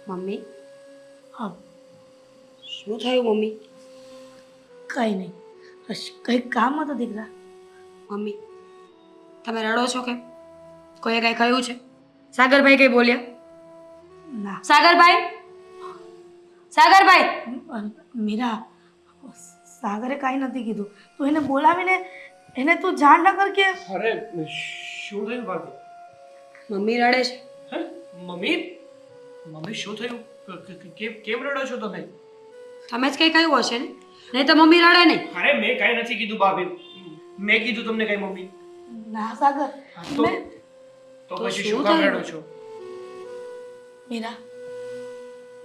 Mummy, હા, શું થયું મમ્મી? કંઈ નહીં. બસ કંઈક કામ હતું દીકરા. મમ્મી, તમે રડો છો કેમ? કોઈએ કાંઈ કહ્યું છે? સાગરભાઈ કંઈ બોલ્યા? ના, સાગરભાઈ, સાગરભાઈ! મીરા, સાગરે કાંઈ નથી કીધું. તું એને બોલાવીને એને તું જાણ ન કર કે અરે શું થયું ભાભી? મમ્મી રડે છે. હે? મમ્મી મમ્મી શું થયું? કેમ રડો છો તમે? તમે જ કંઈ કહ્યું હશે ને? નહીં તો મમ્મી રડે નહીં. અરે મેં કાંઈ નથી કીધું ભાભી. મેં કીધું તમને કઈ મમ્મી? ના સાગર. હા, તો મેં તો તો પછી શું શું કામ થયું? રડો છો? મીરા,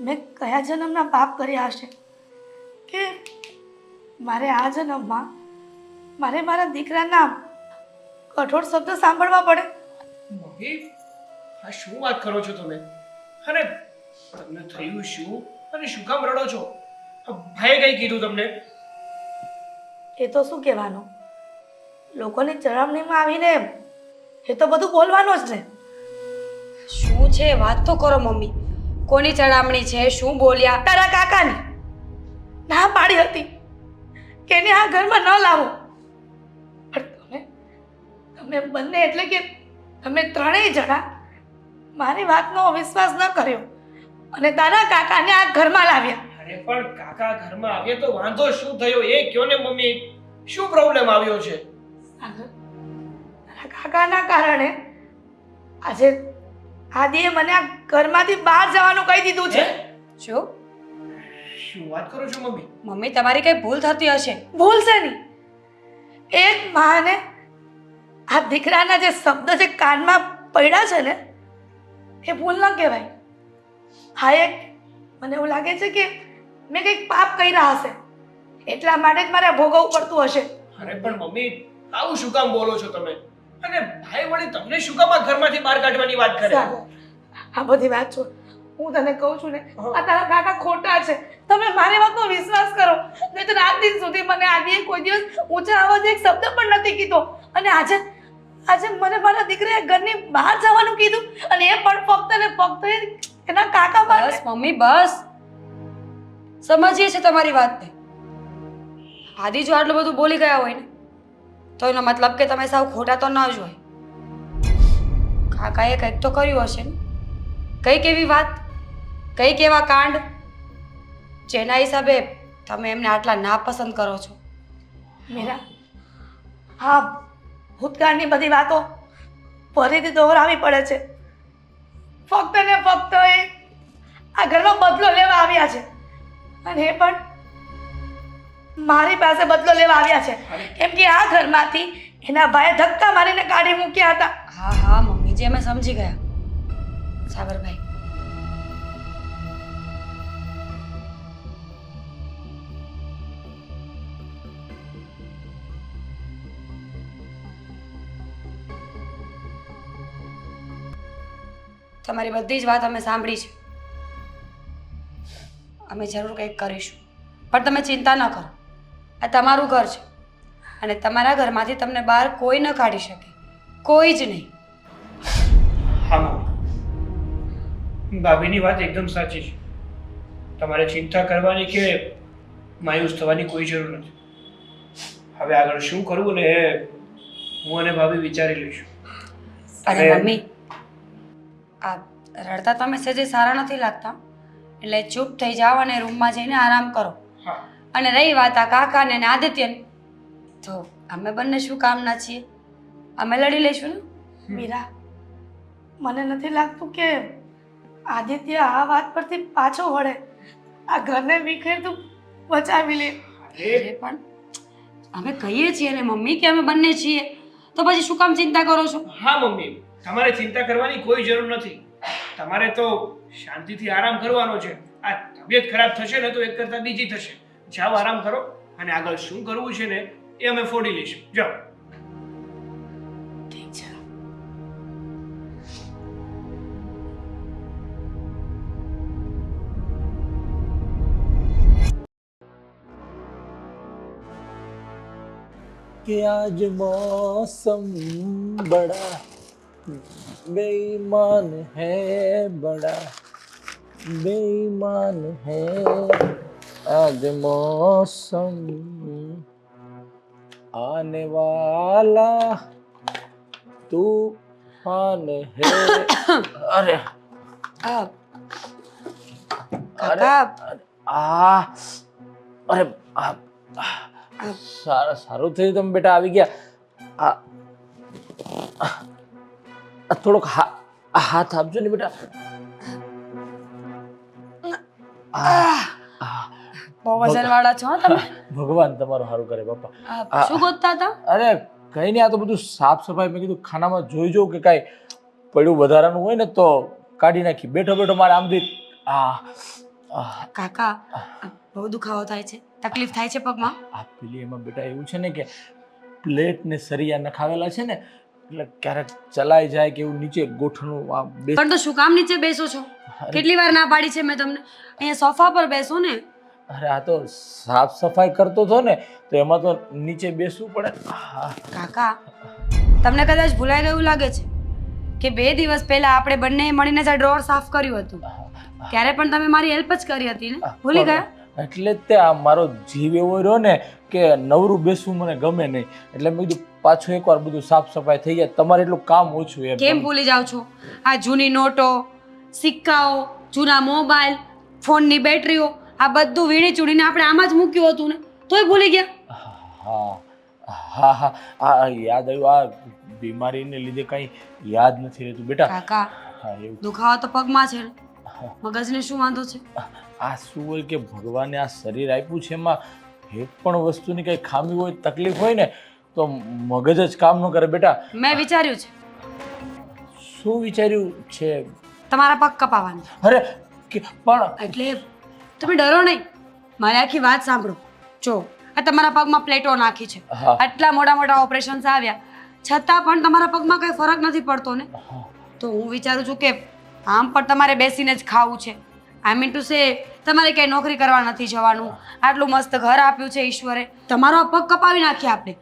મેં કયા જન્મના પાપ કર્યા હશે કે મારે આ જન્મમાં મારા દીકરાના કઠોર શબ્દ સાંભળવા પડે? મમ્મી આ શું વાત કરો છો તમે? અરે તમને થયું શું અને શું કામ રડો છો? ભાઈએ કઈ કીધું તમને? એ તો શું કહેવાનું, લોકોની ચડામણીમાં આવીને એ તો બધું બોલવાનું જ ને. શું છે? વાત તો કરો મમ્મી. કોની ચડામણી છે? શું બોલ્યા? તારા કાકાની ના પાડી હતી કે એને આ ઘરમાં ન લાવો, પણ તમે બંને એટલે કે તમે ત્રણેય જણા મારી વાતનો વિશ્વાસ ન કર્યો અને તારા કાકાને આ ઘરમાં લાવ્યા. અરે પણ કાકા ઘરમાં આવ્યા તો વાંધો શું થયો એ કયો ને મમ્મી. શું પ્રોબ્લેમ આવ્યો છે? સાગર, તારા કાકાના કારણે આજે આદિએ મને આ ઘરમાંથી બહાર જવાનું કહી દીધું છે. શું? શું વાત કરો છો મમ્મી? મમ્મી, તમારી કંઈ ભૂલ થતી હશે. ભૂલ છે નહીં. એક માને આ દીકરાના જે શબ્દ જે કાનમાં પડ્યા છે ને એ ભૂલ ન કહેવાય. હા, એક મને એવું લાગે છે કે મેં કંઈક પાપ કર્યા હશે એટલા માટે જ મારે ભોગવવું પડતું હશે. અરે પણ મમ્મી આવું શું કામ બોલો છો તમે? અને ભાઈ વળી તમને શું કામ આ ઘરમાંથી બહાર કાઢવાની વાત કરે? સાગર, આ બધી વાત છોડ. હું તને કહું છું ને, આ તારા કાકા ખોટા છે. તમે મારી વાતનો વિશ્વાસ કરો. નહીંતર આજ દિન સુધી મને આદિએ કોઈ દિવસ ઊંચા અવાજે એક શબ્દ પણ નથી કીધો અને આજે મને મારા દીકરાએ ઘરની બહાર જવાનું કીધું અને એ પણ ફક્ત ને ફક્ત એના કાકા માટે. બસ મમ્મી, બસ. સમજીએ છે તમારી વાતને. આદિ જો આટલું બધું બોલી ગયા હોય ને તો એનો મતલબ કે તમે સાવ ખોટા તો ન જ હોય. કાકાએ કંઈક તો કર્યું હશે ને. કંઈક એવી વાત, કંઈક એવા કાંડ જેના હિસાબે તમે એમને આટલા નાપસંદ કરો છો. મીરા, હા, ભૂતકાળની બધી વાતો ફરીથી દોહરાવી પડે છે. ફક્ત ને ફક્ત એ આ ઘરમાં બદલો લેવા આવ્યા છે અને એ પણ મારી પાસે બદલો લેવા આવ્યા છે કેમ કે આ ઘરમાંથી એના ભાઈએ ધક્કા મારીને કાઢી મૂક્યા હતા. હા હા મમ્મીજી, અમે સમજી ગયા. સાગરભાઈ, તમારી બધી જ વાત અમે સાંભળી છે. અમે જરૂર કંઈક કરીશું, પણ તમે ચિંતા ન કરો. આ તમારું ઘર છે અને તમારા ઘરમાંથી તમને બહાર કોઈ ન કાઢી શકે, કોઈ જ નહીં. હા મમ્મી, ભાભીની વાત એકદમ સાચી છે. તમારે ચિંતા કરવાની કે માયુસ થવાની કોઈ જરૂર નથી. હવે આગળ શું કરવું ને એ હું અને ભાભી વિચારી લઈશું. અને મમ્મી, આ રડતા તમે સહેજે સારા નથી લાગતા, એટલે ચૂપ થઈ જાઓ અને રૂમમાં જઈને આરામ કરો. હા, અને રહી વાત આ કાકાને અને આદિત્યની, તો અમે બંને શું કામના છીએ, અમે લડી લઈશું ને. મીરા, મને નથી લાગતું કે આદિત્ય આ વાત પરથી પાછો વળે. આ ઘરને વિખેરતું બચાવી લે. અરે પણ અમે કહીએ છીએ ને મમ્મી કે અમે બંને છીએ, તો પછી શું કામ ચિંતા કરો છો? હા મમ્મી, તમારે ચિંતા કરવાની કોઈ જરૂર નથી. તમારે તો શાંતિથી આરામ કરવાનો છે. આ તબિયત ખરાબ થશે ને તો એક કરતાં બીજી થશે. જાઓ આરામ કરો અને આગળ શું કરવું છે ને એ અમે ફોડી લઈશું. જાઓ. ઠીક છે. कि आज मौसम बड़ा बेईमान है बड़ा बेईमान है आज मौसम आने वाला तूफान है अरे આ અરે કાકા આ અરે આ સારું થયું તમે બેટા આવી ગયા આ થોડોક હાથ આપજો ને બેટા બહુ વજનવાળા છો હો તમે. ભગવાન તમારું સારું કરે બાપા. શું ગોતતા હતા? અરે કઈ નહીં, આ તો બધું સાફ સફાઈ. મેં કીધું ખાનામાં જોઈ જોઉં કે કાંઈ પડ્યું વધારાનું હોય ને તો કાઢી નાખી. બેઠો બેઠો મારે આમથી કાકા બહુ દુખાવો થાય છે, તકલીફ થાય છે પગમાં? આ પેલી એમાં બેટા એવું છે ને કે પ્લેટ ને સરિયા નખાવેલા છે ને એટલે ક્યારેક ચલાઈ જાય કે એવું નીચે ગોઠણું પણ તો શું કામ નીચે બેસો છો? કેટલી વાર ના પાડી છે મેં તમને, અહીંયા સોફા પર બેસો ને. અરે આ તો સાફ સફાઈ કરતો હતો ને તો એમાં તો નીચે બેસવું પડે. કાકા તમને કદાચ ભૂલાઈ ગયું લાગે છે કે 2 દિવસ પહેલા આપણે બંને મળીને જે ડ્રોઅર સાફ કર્યું હતું ત્યારે પણ તમે મારી હેલ્પ જ કરી હતી ને, ભૂલી ગયા? એટલે જ તે આ મારો જીવ એવો રહ્યો ને કે નવરું બેસવું મને ગમે નહીં, એટલે મેં કીધું પાછું એકવાર બધું સાફ સફાઈ થઈ જાય, તમારે એટલું કામ ઓછું એમ. કેમ ભૂલી જાવ છો? આ જૂની નોટો, સિક્કાઓ, જૂના મોબાઈલ, ફોનની બેટરીઓ, આ બધું વીણી ચૂડીને આપણે આમાં જ મૂક્યું હતું ને, તોય ભૂલી ગયા? હા હા હા હા યાદ આવ્યું. આ બીમારીને લીધે કંઈ યાદ નથી રહેતું બેટા. કાકા હા એવું. દુખાવો તો પગમાં છે ને, મગજને શું વાંધો છે? આ શું હોય કે ભગવાને આ શરીર આપ્યું છે, એમાં એક પણ વસ્તુની કંઈ ખામી હોય, તકલીફ હોય ને તો મગજ જ કામ ન કરે બેટા. મેં વિચાર્યું છે શું વિચાર્યું છે? તમારા પગ કપાવવાનું. અરે પણ એટલે તમે ડરો નહીં, મારી આખી વાત સાંભળો. જો આ તમારા પગમાં પ્લેટો નાખી છે, હા. આટલા મોટા મોટા ઓપરેશન્સ આવ્યા છતાં પણ તમારા પગમાં કઈ ફરક નથી પડતો ને. તો હું વિચારું છું કે આમ પણ તમારે બેસીને જ ખાવું છે. આઈ મીન ટુ સે તમારે ક્યાંય નોકરી કરવા નથી જવાનું, આટલું મસ્ત ઘર આપ્યું છે ઈશ્વરે, તમારો આ પગ કપાવી નાખીએ આપણે,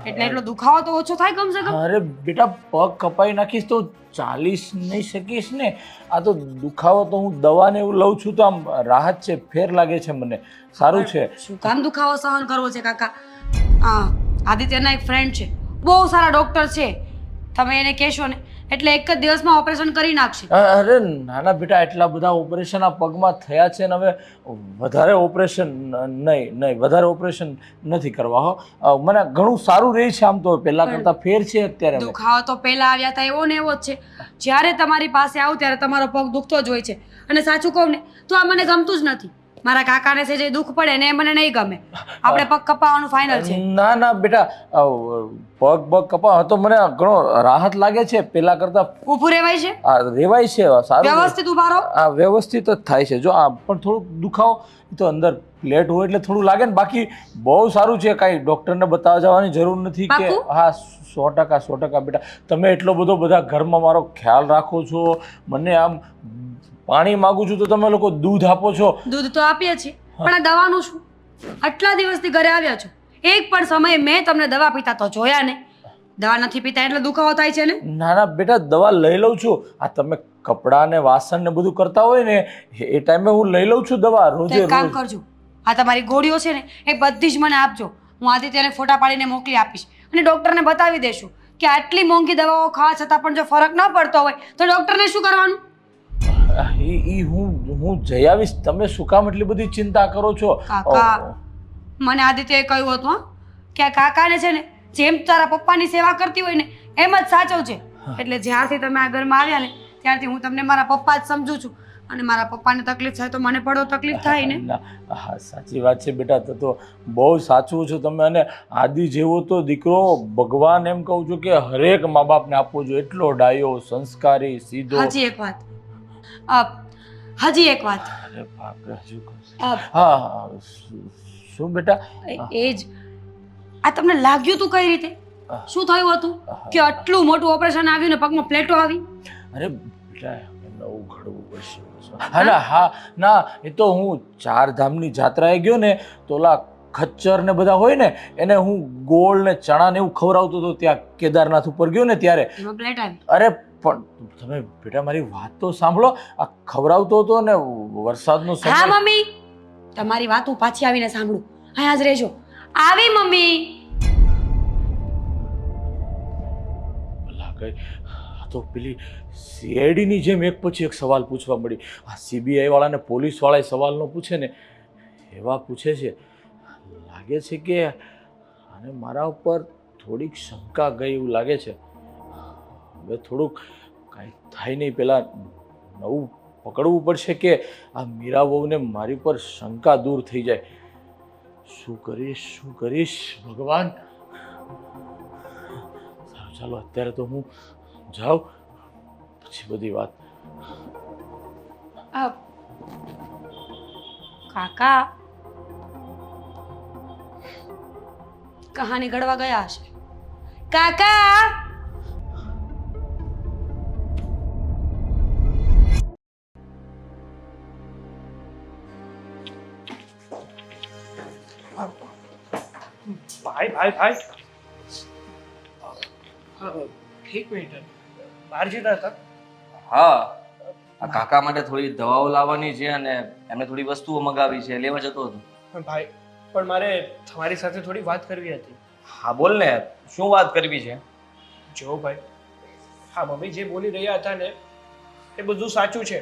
એટલે એટલો દુખાવો તો ઓછો થાય કમસે કમ. અરે બેટા પગ કપાઈ નાખીશ તો ચાલીસ નહીં શકીશ ને. આ તો દુખાવો તો હું દવાને એવું લઉં છું તો આમ રાહત છે, ફેર લાગે છે મને, સારું છે. શું કામ દુખાવો સહન કરવો છે કાકા? હા, આદિત્યના એક ફ્રેન્ડ છે, બહુ સારા ડોક્ટર છે, તમે એને કહેશો ને એટલે એક જ દિવસમાં ઓપરેશન કરી નાખશે. અરે નાના બેટા એટલા બધા ઓપરેશન આ પગમાં થયા છે ને હવે વધારે ઓપરેશન નહીં વધારે ઓપરેશન નથી કરવા. હો મને ઘણું સારું રહે છે આમ તો, પહેલા કરતા ફેર છે અત્યારે. દુખાવો તો પહેલા આવ્યા હતા એવો ને એવો જ છે. જ્યારે તમારી પાસે આવું ત્યારે તમારો પગ દુખતો જ હોય છે, અને સાચું કહું ને તો આ મને ગમતું જ નથી. મારા કાકાને છે જે દુઃખ પડે ને એ મને નહીં ગમે. આપણે પગ કપાવવાનું ફાઇનલ છે. ના ના બેટા પગ કપાવ તો મને ઘણો રાહત લાગે છે પહેલા કરતા. ઊભું રહેવાય છે? રેવાય છે, સારું વ્યવસ્થિત ઊભા રહો. આ વ્યવસ્થિત જ થાય છે. જો આ પણ થોડુંક દુખાવો તો અંદર પ્લેટ હોય એટલે થોડું લાગે ને, બાકી બહુ સારું છે, કાંઈ ડૉક્ટરને બતાવવા જવાની જરૂર નથી કે. હા 100% બેટા. તમે એટલો બધો બધા ઘરમાં મારો ખ્યાલ રાખો છો, મને આમ પાણી માગું છું તો તમે લોકો દૂધ આપો છો. દૂધ તો આપીએ છીએ, પણ આ દવાનું શું? આટલા દિવસથી ઘરે આવ્યા છો, એક પણ સમયે મેં તમને દવા પીતા તો જોયા નહીં. દવા નથી પીતા એટલે દુખાવો થાય છે ને? ના ના બેટા દવા લઈ લઉં છું. આ તમે કપડાં ને વાસણ ને બધું કરતા હોય ને એ ટાઈમે હું લઈ લઉં છું દવા રોજે એક કામ રોજ. કરજો, આ તમારી ગોળીઓ છે ને એ બધી જ મને આપજો, હું આદિત્યને ફોટા પાડીને મોકલી આપીશ અને ડૉક્ટરને બતાવી દેશું કે આટલી મોંઘી દવાઓ ખાવા છતાં પણ જો ફરક ન પડતો હોય તો ડૉક્ટરને શું કરવાનું? હું જઈ આવીશ. તમે શું કામ એટલી બધી ચિંતા કરો છો? કાકા મને આદિત્યએ કહ્યું હતું કે આ કાકાને છે ને જેમ તારા પપ્પાની સેવા કરતી હોય ને એમ જ સાચવજે. એટલે જ્યારથી તમે આ ઘરમાં આવ્યા ને ત્યારથી હું તમને મારા પપ્પા જ સમજુ છું, અને મારા પપ્પાને તકલીફ થાય તો મને પડો તકલીફ થાય ને. હા સાચી વાત છે બેટા, તો બહુ સાચું છો તમે. અને આદિ જેવો તો દીકરો ભગવાન એમ કહું છું કે હરેક મા બાપને આપવો જોઈએ, એટલો ડાયો, સંસ્કારી, સીધો. હજી એક વાત. અરે બાપ રે, હજુ હા શું બેટા? એ જ આ તમને લાગ્યું તું કઈ રીતે? શું થયું હતું કે આટલું મોટું ઓપરેશન આવ્યું ને પગમાં પ્લેટો આવી? અરે બેટા નવું ઘડવું પડશે. હા ના એ તો હું 4 ધામની જાત્રાએ ગયો ને તો ઓલા ખચ્ચર ને બધા હોય ને એને હું ગોળ ને ચણા ને એવું ખવડાવતો હતો ત્યાં કેદારનાથ ઉપર ગયો ને ત્યારે. એમાં પ્લેટ આવી? અરે પણ તમે બેટા મારી વાત તો સાંભળો. આ ખવડાવતો હતો ને વરસાદનો હા સમય. મમ્મી તમારી વાત હું પાછી આવીને સાંભળું. અહીંયા જ રહેજો. આવી મમ્મી. ભલા કઈ આ તો પેલી સીઆઈડીની જેમ એક પછી એક સવાલ પૂછવા મળી. આ સીબીઆઈ વાળાને પોલીસ વાળા સવાલ ન પૂછે ને એવા પૂછે છે. લાગે છે કે આને મારા ઉપર થોડીક શંકા ગઈ એવું લાગે છે. હવે થોડુંક કાંઈ થાય નહીં, પહેલાં નવું પકડવું પડશે કે આ મીરા વહુને મારી પર શંકા દૂર થઈ જાય. શું કરીશ ભગવાન. સારું ચાલો અત્યારે તો હું જાઉં, પછી બધી વાત. અ, કાકા કહાની ઘડવા ગયા હશે. કાકા ભાઈ ભાઈ ભાઈ એક મિનિટ, બહાર જતા હતા? હા, આ કાકા માટે થોડી દવાઓ લાવવાની છે અને એમને થોડી વસ્તુઓ મગાવી છે, લેવા જતો હતો. ભાઈ પણ મારે તમારી સાથે થોડી વાત કરવી હતી. હા બોલ ને, શું વાત કરવી છે? જો ભાઈ, હા મમ્મી જે બોલી રહ્યા હતા ને એ બધું સાચું છે.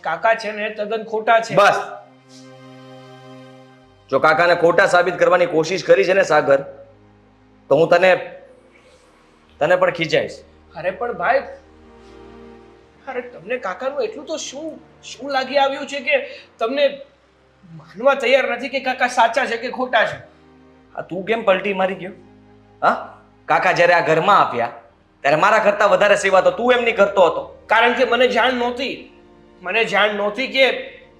કાકા છે ને તદ્દન ખોટા છે. બસ, જો કાકાને ખોટા સાબિત કરવાની કોશિશ કરી છે ને સાગર, તો હું તને પણ ખીચાઈશ. અરે પણ ભાઈ, અરે તમને કાકાનું એટલું તો શું લાગી આવ્યું છે કે તમને માનવા તૈયાર નથી કે કાકા સાચા છે કે ખોટા છે? આ તું કેમ પલટી મારી ગયો? હા, કાકા જ્યારે આ ઘરમાં આપ્યા ત્યારે મારા કરતા વધારે સેવા તો તું એમની કરતો હતો. કારણ કે મને જાણ નહોતી કે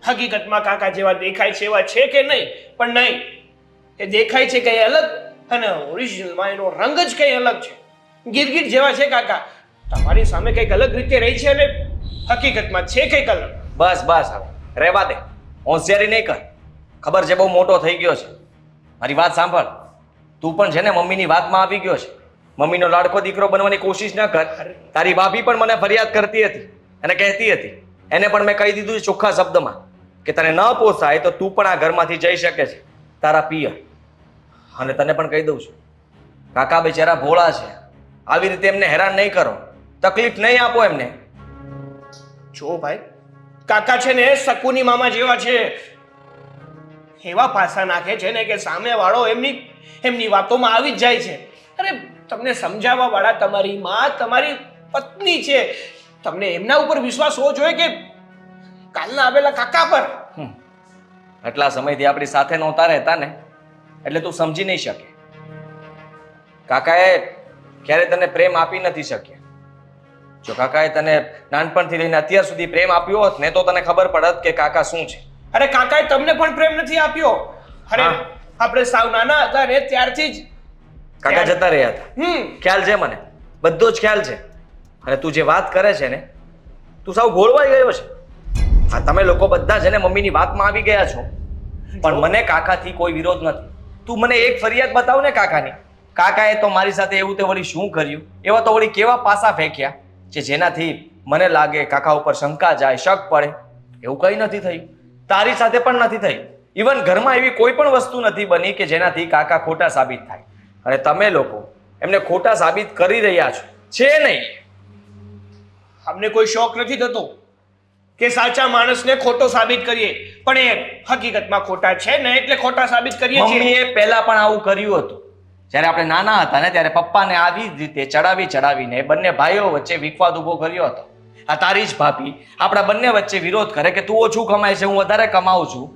હકીકતમાં કાકા જેવા દેખાય છે એવા છે કે નહીં. પણ નહીં, એ દેખાય છે કઈ અલગ અને ઓરિજિનલમાં એનો રંગ જ કઈ અલગ છે. ગીરગીર જેવા છે કાકા, તમારી સામે કઈક અલગ રીતે રહી છે અને હકીકતમાં છે કઈક અલગ. બસ બસ, હવે રહેવા દે, હોશિયારી નહીં કર. ખબર છે બહુ મોટો થઈ ગયો છે. મારી વાત સાંભળ, તું પણ છે ને મમ્મીની વાતમાં આવી ગયો છે. મમ્મીનો લાડકો દીકરો બનવાની કોશિશ ન કર. તારી ભાભી પણ મને ફરિયાદ કરતી હતી અને કહેતી હતી, એને પણ મેં કહી દીધું છે ચોખ્ખા શબ્દમાં કે તને ન પોસાય તો તું પણ આ ઘરમાંથી જઈ શકે છે, તારા પિયર. અને તને પણ કહી દઉં છું, કાકા બિચારા ભોળા છે, આવી રીતે એમને હેરાન નહીં કરો, તકલીફ નહીં આપો એમને. જો ભાઈ, કાકા છે ને શકુની મામા જેવા છે. એવા પાસા નાખે છે ને કે સામેવાળો એમની વાતોમાં આવી જ જાય છે. અરે તમને સમજાવવા વાળા તમારી માં, તમારી પત્ની છે. તમને એમના ઉપર વિશ્વાસ હોવો જોઈએ કે કાલના આવેલા કાકા પર. આટલા સમયથી આપણી સાથે નહોતા રહેતા ને એટલે તું સમજી નહીં શકે. કાકાએ ક્યારે તને પ્રેમ આપી નથી શક્યા. જો કાકાએ તને નાનપણથી લઈને અત્યાર સુધી પ્રેમ આપ્યો હોત ને તો તને ખબર પડત કે કાકા શું છે. અરે કાકાએ તમને પણ પ્રેમ નથી આપ્યો. અરે આપણે સાવ નાના હતા ને ત્યારથી જ કાકા જતા રહ્યા હતા. ખ્યાલ છે મને, બધો જ ખ્યાલ છે. અને તું જે વાત કરે છે ને, તું સાવ ગોળવાઈ ગયો છે. હા, તમે લોકો બધા છે ને મમ્મીની વાતમાં આવી ગયા છો, પણ મને કાકાથી કોઈ વિરોધ નથી. તું મને એક ફરિયાદ બતાવ ને કાકાની. કાકાએ તો મારી સાથે એવું તે વળી શું કર્યું, એવા તો વળી કેવા પાસા ફેંક્યા કે જેનાથી મને લાગે કાકા ઉપર શંકા જાય, શક પડે. એવું કંઈ નથી થયું, તારી સાથે પણ નથી થયું. ઇવન ઘરમાં એવી કોઈ પણ વસ્તુ નથી બની કે જેનાથી કાકા ખોટા સાબિત થાય. અને તમે લોકો એમને ખોટા સાબિત કરી રહ્યા છો, છે નહીં? અમને કોઈ શોખ નથી થતો કે સાચા માણસને ખોટો સાબિત કરીએ, પણ એ હકીકતમાં ખોટા છે ને એટલે ખોટા સાબિત કરીએ છીએ. મમ્મીએ પહેલા પણ આવું કર્યું હતું. જ્યારે આપણે નાના હતા ને ત્યારે પપ્પાને આવી જ રીતે ચડાવીને બંને ભાઈઓ વચ્ચે વિખવાદ ઊભો કર્યો હતો. આ તારી જ ભાભી આપણા બંને વચ્ચે વિરોધ કરે કે તું ઓછું કમાય છે, હું વધારે કમાઉં છું.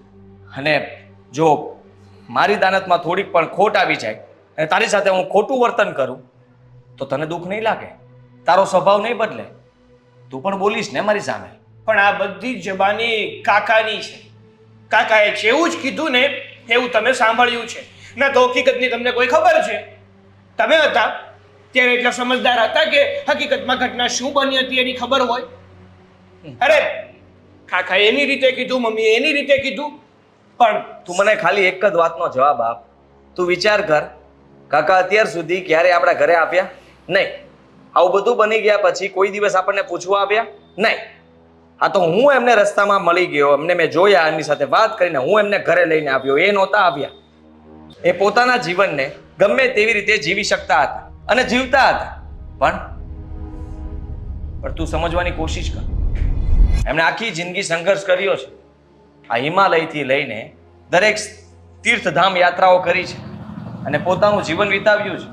અને જો મારી દાનતમાં થોડીક પણ ખોટ આવી જાય અને તારી સાથે હું ખોટું વર્તન કરું તો તને દુઃખ નહીં લાગે, તારો સ્વભાવ નહીં બદલે, તું પણ બોલીશ ને મારી સામે. પણ આ બધી જબાની કાકાની છે. કાકાએ જેવું જ કીધું ને એવું તમે સાંભળ્યું છે. ના તો હકીકતની તમને કોઈ ખબર છે? તમે હતા ત્યારે એટલા સમજદાર હતા કે હકીકતમાં ઘટના શું બની હતી એની ખબર હોય? અરે કાકાએ એની રીતે કીધું, મમ્મીએ એની રીતે કીધું. પણ તું મને ખાલી એક જ વાતનો જવાબ આપ. તું વિચાર કર, કાકા અત્યાર સુધી ક્યારે આપણા ઘરે આપ્યા નહીં? આવું બધું બની ગયા પછી કોઈ દિવસ આપણને પૂછવા આવ્યા નહીં. હા તો હું એમને રસ્તામાં મળી ગયો, એમને મેં જોયા, એમની સાથે વાત કરીને હું એમને ઘરે લઈને આવ્યો, એ નહોતા આવ્યા. એ પોતાના જીવનને ગમે તેવી રીતે જીવી શકતા હતા અને જીવતા હતા. પણ તું સમજવાની કોશિશ કર. એમણે આખી જિંદગી સંઘર્ષ કર્યો છે. આ હિમાલયથી લઈને દરેક તીર્થધામ યાત્રાઓ કરી છે અને પોતાનું જીવન વિતાવ્યું છે,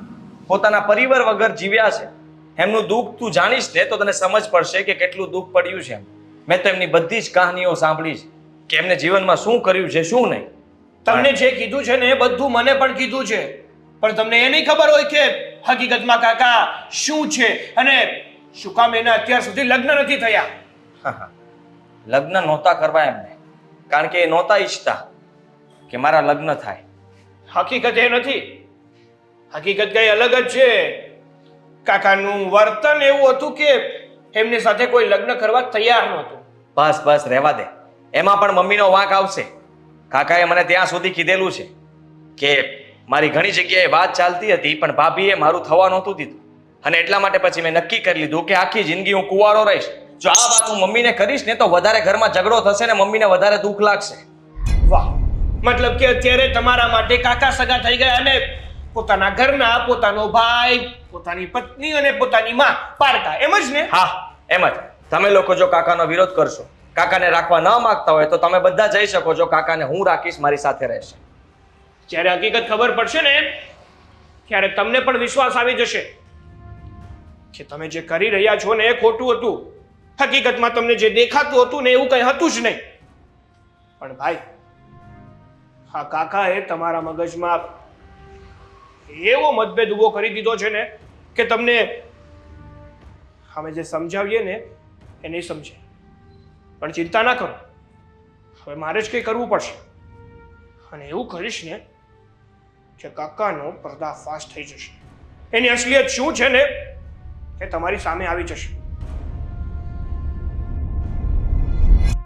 પોતાના પરિવાર વગર જીવ્યા છે. એમનું દુઃખ તું જાણીશ ને તો તને સમજ પડશે કે કેટલું દુઃખ પડ્યું છે. મેં તો એમની બધી જ કહાનીઓ સાંભળી છે કે એમને જીવનમાં શું કર્યું છે શું નહીં. તમને જે કીધું છે ને એ બધું મને પણ કીધું છે, પણ તમને એ નહીં ખબર હોય કે હકીકતમાં કાકા શું છે અને શું કામ એના અત્યાર સુધી લગ્ન નથી થયા. લગ્ન નહોતા કરવા એમને, કારણ કે એ નહોતા ઈચ્છતા કે મારા લગ્ન થાય. હકીકત એ નથી, હકીકત કઈ અલગ જ છે. કાકાનું વર્તન એવું હતું કે એમની સાથે કોઈ લગ્ન કરવા તૈયાર નહોતું. બસ બસ રહેવા દે, એમાં પણ મમ્મીનો વાંક આવશે. કાકાએ મને ત્યાં સુધી કીધેલું છે કે મારી ઘણી જગ્યાએ વાત ચાલતી હતી પણ ભાભીએ મારું થવા નહોતું દીધું અને એટલા માટે પછી મેં નક્કી કરી લીધું કે આખી જિંદગી હું કુંવારો રહીશ. જો આ વાત હું મમ્મીને કરીશ ને તો વધારે ઘરમાં ઝઘડો થશે ને મમ્મીને વધારે દુઃખ લાગશે. વાહ, મતલબ કે અત્યારે તમારા માટે કાકા સગા થઈ ગયા અને પોતાના ઘરના પોતાનો ભાઈ, પોતાની પત્ની અને પોતાની માં પારકા, એમ જ ને? હા એમ જ. તમે લોકો જો કાકાનો વિરોધ કરશો, કાકાને રાખવા ન માંગતા હોય તો તમે બધા જઈ શકો છો, કાકાને હું રાખીશ, મારી સાથે રહેશે. જ્યારે હકીકત ખબર પડશે ને ત્યારે તમને પણ વિશ્વાસ આવી જશે કે તમે જે કરી રહ્યા છો ને એ ખોટું હતું. હકીકતમાં તમને જે દેખાતું હતું ને એવું કંઈ હતું જ નહીં. પણ ભાઈ, હા કાકાએ તમારા મગજમાં એવો મતભેદ ઉભો કરી દીધો છે ને કે તમને અમે જે સમજાવીએ ને એ નહીં સમજે. પણ ચિંતા ના કરો, હવે મારે જ કંઈ કરવું પડશે અને એવું કરીશ ને કે કાકાનો પર્દાફાશ થઈ જશે. એની અસલિયત શું છે ને એ તમારી સામે આવી જશે.